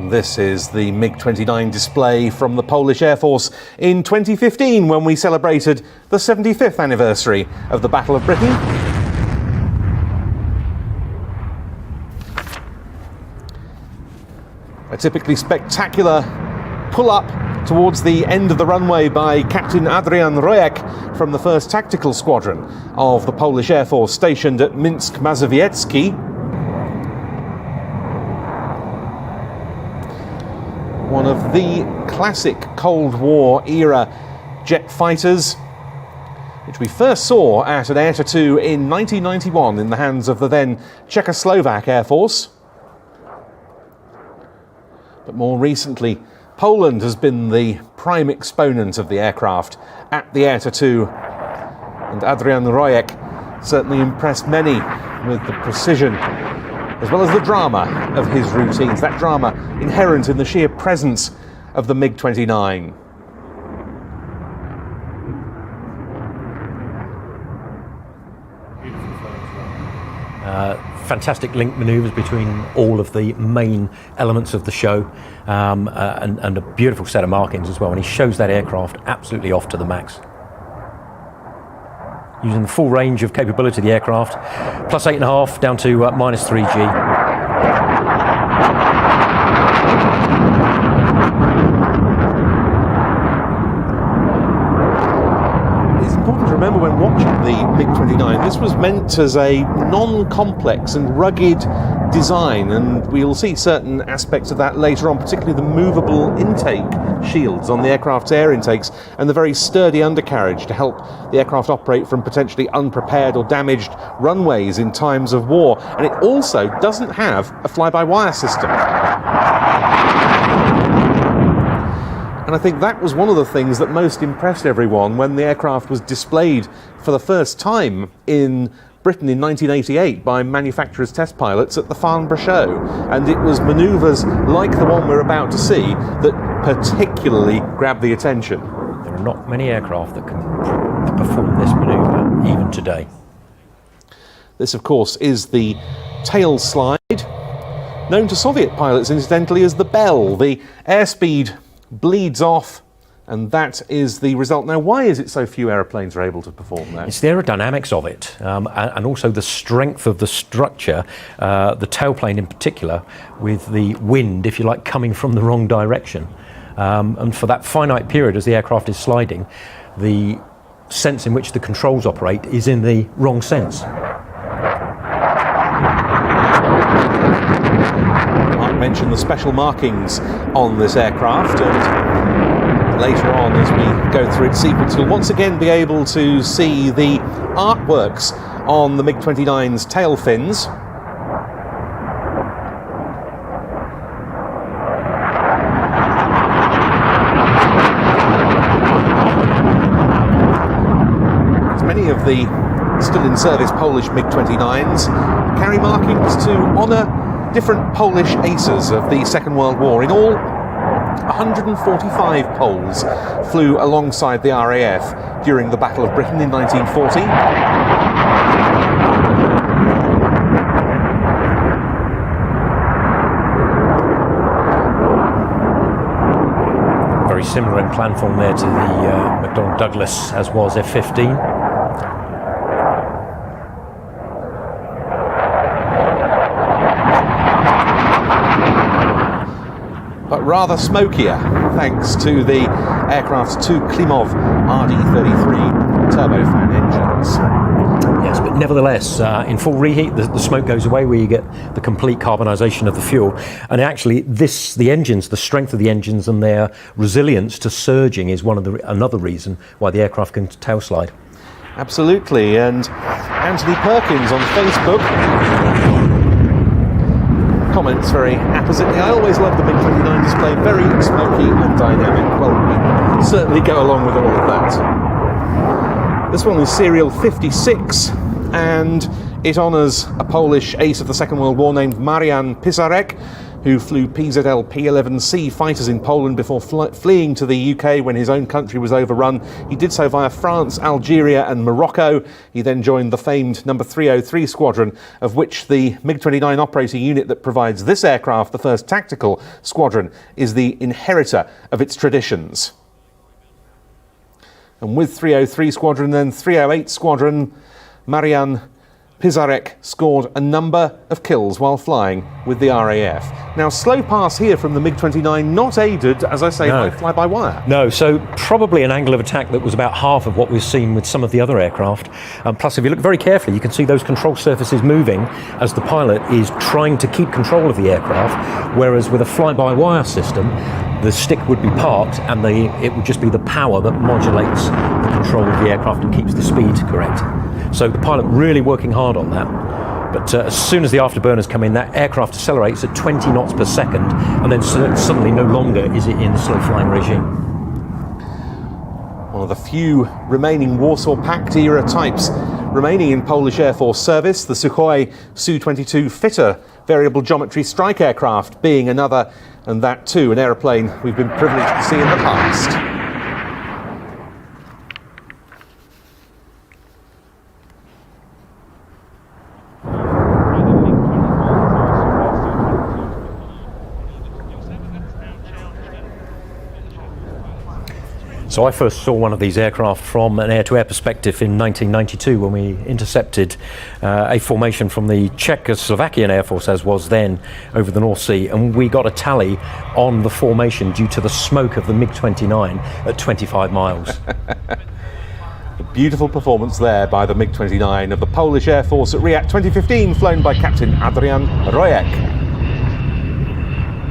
This is the MiG-29 display from the Polish Air Force in 2015 when we celebrated the 75th anniversary of the Battle of Britain. A typically spectacular pull-up towards the end of the runway by Captain RIAT from the 1st Tactical Squadron of the Polish Air Force stationed at Minsk Mazowiecki. One of the classic Cold War era jet fighters, which we first saw at an air-to-2 in 1991 in the hands of the then Czechoslovak Air Force. But more recently, Poland has been the prime exponent of the aircraft at the air-to-2, and RIAT certainly impressed many with the precision as well as the drama of his routines, that drama inherent in the sheer presence of the MiG-29. Fantastic link manoeuvres between all of the main elements of the show, and a beautiful set of markings as well, and he shows that aircraft absolutely off to the max. Using the full range of capability of the aircraft, plus 8.5 down to minus 3G. Remember when watching the MiG-29, this was meant as a non-complex and rugged design, and we'll see certain aspects of that later on, particularly the movable intake shields on the aircraft's air intakes and the very sturdy undercarriage to help the aircraft operate from potentially unprepared or damaged runways in times of war. And it also doesn't have a fly-by-wire system. And I think that was one of the things that most impressed everyone when the aircraft was displayed for the first time in Britain in 1988 by manufacturers' test pilots at the Farnborough show. And it was manoeuvres like the one we're about to see that particularly grabbed the attention. There are not many aircraft that can perform this manoeuvre even today. This, of course, is the tail slide, known to Soviet pilots incidentally as the bell. The airspeed bleeds off, and that is the result. Now, why is it so few aeroplanes are able to perform that? It's the aerodynamics of it, and also the strength of the structure, the tailplane in particular, with the wind, if you like, coming from the wrong direction. And for that finite period as the aircraft is sliding, the sense in which the controls operate is in the wrong sense. Mention the special markings on this aircraft, and later on as we go through its sequence you'll once again be able to see the artworks on the MiG-29's tail fins. As many of the still in service Polish MiG-29s carry markings to honour different Polish aces of the Second World War. In all, 145 Poles flew alongside the RAF during the Battle of Britain in 1940. Very similar in plan form there to the McDonnell Douglas, as was F-15. But rather smokier, thanks to the aircraft's two Klimov RD-33 turbofan engines. Yes, but nevertheless, in full reheat, the smoke goes away, where you get the complete carbonisation of the fuel. And actually, the strength of the engines and their resilience to surging is another reason why the aircraft can tail slide. Absolutely, and Anthony Perkins on Facebook comments very appositely. I always love the MiG-29 display, very smoky and dynamic. Well, we certainly go along with all of that. This one is serial 56, and it honours a Polish ace of the Second World War named Marian Pisarek, who flew PZL P-11C fighters in Poland before fleeing to the UK when his own country was overrun. He did so via France, Algeria and Morocco. He then joined the famed number 303 Squadron, of which the MiG-29 operating unit that provides this aircraft, the 1st Tactical Squadron, is the inheritor of its traditions. And with 303 Squadron, then 308 Squadron, Marian Pizarek scored a number of kills while flying with the RAF. Now, slow pass here from the MiG-29, not aided, as I say, by fly-by-wire. No, so probably an angle of attack that was about half of what we've seen with some of the other aircraft. Plus, if you look very carefully, you can see those control surfaces moving as the pilot is trying to keep control of the aircraft, whereas with a fly-by-wire system, the stick would be parked and it would just be the power that modulates the control of the aircraft and keeps the speed correct. So the pilot really working hard on that. But as soon as the afterburners come in, that aircraft accelerates at 20 knots per second, and then suddenly no longer is it in the slow flying regime. One of the few remaining Warsaw Pact era types remaining in Polish Air Force service, the Sukhoi Su-22 fitter variable geometry strike aircraft being another, and that too an aeroplane we've been privileged to see in the past. So I first saw one of these aircraft from an air-to-air perspective in 1992 when we intercepted a formation from the Czechoslovakian Air Force, as was then, over the North Sea, and we got a tally on the formation due to the smoke of the MiG-29 at 25 miles. A beautiful performance there by the MiG-29 of the Polish Air Force at RIAT 2015, flown by Captain Adrian RIAT.